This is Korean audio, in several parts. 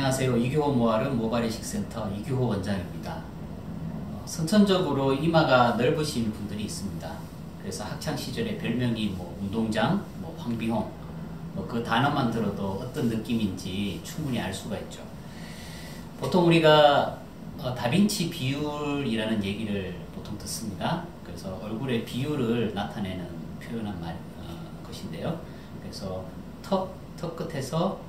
안녕하세요. 이규호 모발은 모발이식센터 이규호 원장입니다. 선천적으로 이마가 넓으신 분들이 있습니다. 그래서 학창시절에 별명이 운동장, 황비홍, 그 단어만 들어도 어떤 느낌인지 충분히 알 수가 있죠. 보통 우리가 다빈치 비율이라는 얘기를 보통 듣습니다. 그래서 얼굴의 비율을 나타내는 표현한 것인데요. 그래서 턱 끝에서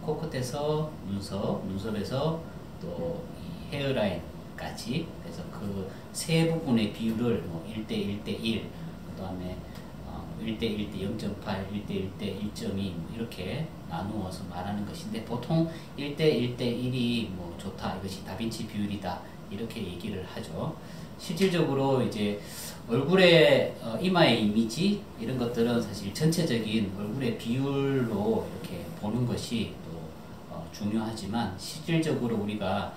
코끝에서 눈썹, 눈썹에서 또 이 헤어라인까지, 그래서 그 세 부분의 비율을 1대 1대 1, 그 다음에 1대 1대 0.8, 1대 1대 1.2 이렇게 나누어서 말하는 것인데, 보통 1대 1대 1이 좋다, 이것이 다빈치 비율이다, 이렇게 얘기를 하죠. 실질적으로 이제 얼굴의 이마의 이미지 이런 것들은 사실 전체적인 얼굴의 비율로 이렇게 보는 것이 또 중요하지만, 실질적으로 우리가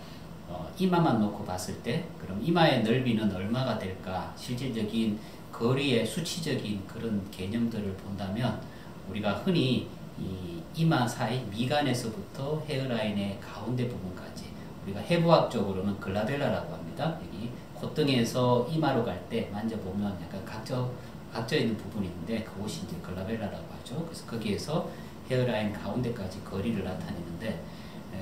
이마만 놓고 봤을 때 그럼 이마의 넓이는 얼마가 될까, 실질적인 거리의 수치적인 그런 개념들을 본다면, 우리가 흔히 이 이마 사이 미간에서부터 헤어라인의 가운데 부분까지, 우리가 해부학적으로는 글라벨라라고 합니다. 여기 콧등에서 이마로 갈 때 만져보면 약간 각져 있는 부분이 있는데, 그곳이 이제 글라벨라라고 하죠. 그래서 거기에서 헤어라인 가운데까지 거리를 나타내는데,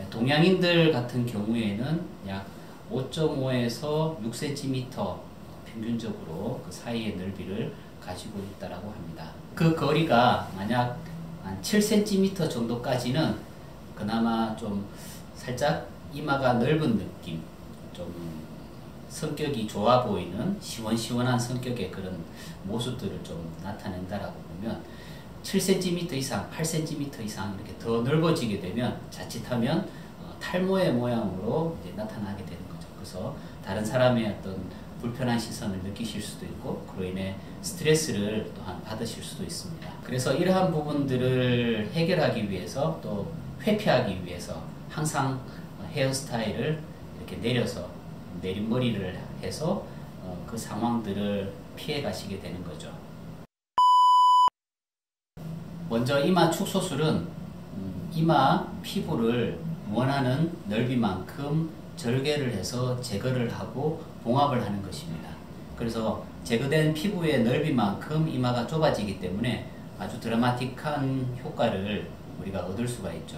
동양인들 같은 경우에는 약 5.5에서 6cm 평균적으로 그 사이의 넓이를 가지고 있다라고 합니다. 그 거리가 만약 한 7cm 정도까지는 그나마 좀 살짝 이마가 넓은 느낌, 좀 성격이 좋아 보이는 시원시원한 성격의 그런 모습들을 좀 나타낸다라고 보면, 7cm 이상, 8cm 이상 이렇게 더 넓어지게 되면 자칫하면 탈모의 모양으로 이제 나타나게 되는 거죠. 그래서 다른 사람의 어떤 불편한 시선을 느끼실 수도 있고, 그로 인해 스트레스를 또한 받으실 수도 있습니다. 그래서 이러한 부분들을 해결하기 위해서, 또 회피하기 위해서 항상 헤어스타일을 이렇게 내려서 내림머리를 해서 그 상황들을 피해 가시게 되는 거죠. 먼저 이마 축소술은 이마 피부를 원하는 넓이만큼 절개를 해서 제거를 하고 봉합을 하는 것입니다. 그래서 제거된 피부의 넓이만큼 이마가 좁아지기 때문에 아주 드라마틱한 효과를 우리가 얻을 수가 있죠.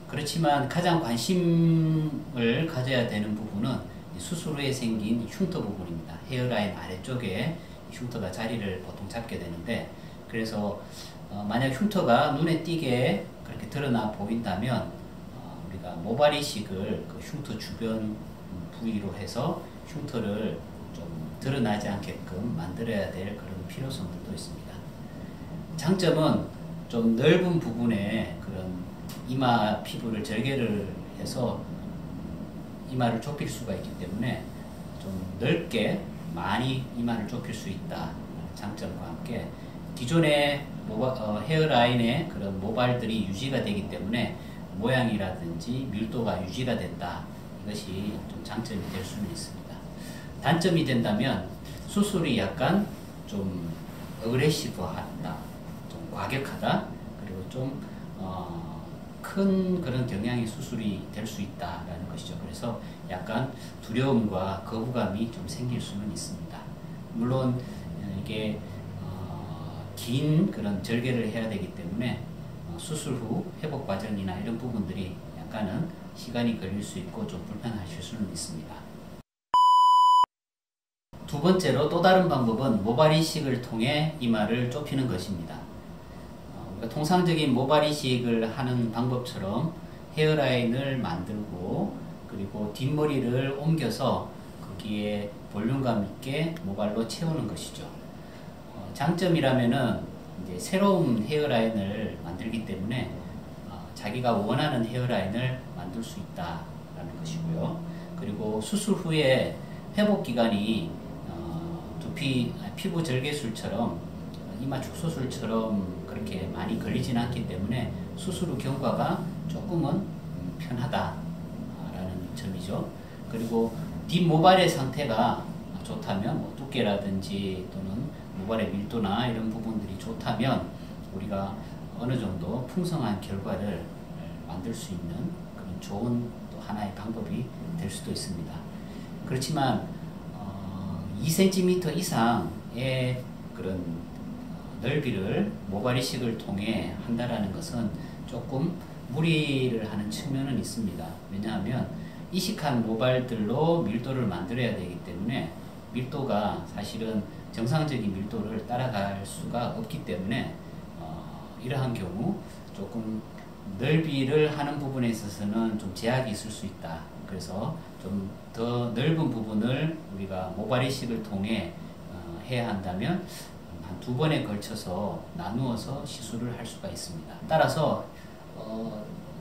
그렇지만 가장 관심을 가져야 되는 부분은 수술 후에 생긴 흉터 부분입니다. 헤어라인 아래쪽에 흉터가 자리를 보통 잡게 되는데, 그래서 만약 흉터가 눈에 띄게 그렇게 드러나 보인다면 우리가 모발이식을 그 흉터 주변 부위로 해서 흉터를 좀 드러나지 않게끔 만들어야 될 그런 필요성들도 있습니다. 장점은 좀 넓은 부분에 그런 이마 피부를 절개를 해서 이마를 좁힐 수가 있기 때문에 좀 넓게 많이 이마를 좁힐 수 있다 장점과 함께, 기존의 헤어라인의 그런 모발들이 유지가 되기 때문에 모양이라든지 밀도가 유지가 된다, 이것이 좀 장점이 될 수는 있습니다. 단점이 된다면 수술이 약간 좀 어그레시브하다, 좀 과격하다, 그리고 좀 큰 그런 경향의 수술이 될 수 있다라는 것이죠. 그래서 약간 두려움과 거부감이 좀 생길 수는 있습니다. 물론 이게 긴 그런 절개를 해야 되기 때문에 수술 후 회복 과정이나 이런 부분들이 약간은 시간이 걸릴 수 있고 좀 불편하실 수는 있습니다. 두 번째로 또 다른 방법은 모발이식을 통해 이마를 좁히는 것입니다. 통상적인 모발이식을 하는 방법처럼 헤어라인을 만들고, 그리고 뒷머리를 옮겨서 거기에 볼륨감 있게 모발로 채우는 것이죠. 장점이라면은 이제 새로운 헤어라인을 만들기 때문에 자기가 원하는 헤어라인을 만들 수 있다라는 것이고요. 그리고 수술 후에 회복 기간이 피부 절개술처럼 이마 축소술처럼 그렇게 많이 걸리진 않기 때문에 수술 후 경과가 조금은 편하다라는 점이죠. 그리고 뒷모발의 상태가 좋다면, 두께라든지 또는 모발의 밀도나 이런 부분들이 좋다면 우리가 어느 정도 풍성한 결과를 만들 수 있는 그런 좋은 또 하나의 방법이 될 수도 있습니다. 그렇지만 2cm 이상의 그런 넓이를 모발 이식을 통해 한다라는 것은 조금 무리를 하는 측면은 있습니다. 왜냐하면 이식한 모발들로 밀도를 만들어야 되기 때문에 밀도가 사실은 정상적인 밀도를 따라갈 수가 없기 때문에 이러한 경우 조금 넓이를 하는 부분에 있어서는 좀 제약이 있을 수 있다. 그래서 좀 더 넓은 부분을 우리가 모발 이식을 통해 해야 한다면 한 2번에 걸쳐서 나누어서 시술을 할 수가 있습니다. 따라서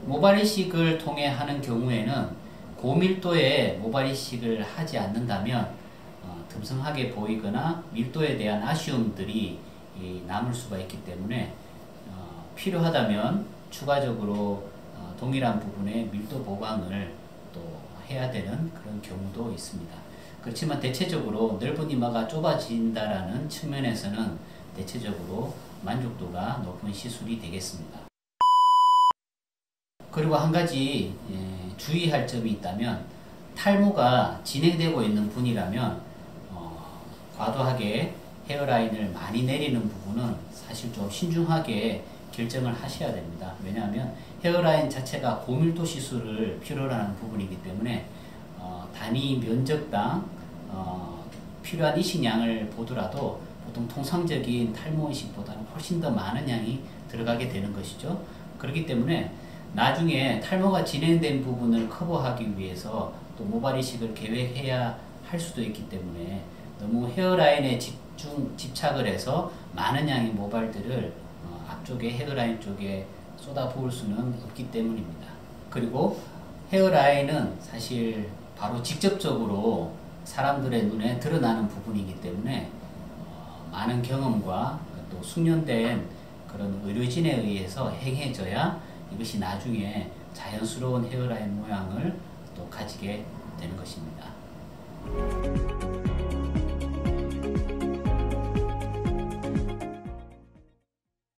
모발 이식을 통해 하는 경우에는 고밀도의 모발 이식을 하지 않는다면 듬성하게 보이거나 밀도에 대한 아쉬움들이 남을 수가 있기 때문에 필요하다면 추가적으로 동일한 부분의 밀도 보강을 또 해야 되는 그런 경우도 있습니다. 그렇지만 대체적으로 넓은 이마가 좁아진다라는 측면에서는 대체적으로 만족도가 높은 시술이 되겠습니다. 그리고 한 가지 주의할 점이 있다면 탈모가 진행되고 있는 분이라면 과도하게 헤어라인을 많이 내리는 부분은 사실 좀 신중하게 결정을 하셔야 됩니다. 왜냐하면 헤어라인 자체가 고밀도 시술을 필요로 하는 부분이기 때문에 단위 면적당 필요한 이식량을 보더라도 보통 통상적인 탈모 이식보다는 훨씬 더 많은 양이 들어가게 되는 것이죠. 그렇기 때문에 나중에 탈모가 진행된 부분을 커버하기 위해서 또 모발 이식을 계획해야 할 수도 있기 때문에 너무 헤어라인에 집착을 해서 많은 양의 모발들을 앞쪽에 헤어라인 쪽에 쏟아부을 수는 없기 때문입니다. 그리고 헤어라인은 사실 바로 직접적으로 사람들의 눈에 드러나는 부분이기 때문에 많은 경험과 또 숙련된 그런 의료진에 의해서 행해져야 이것이 나중에 자연스러운 헤어라인 모양을 또 가지게 되는 것입니다.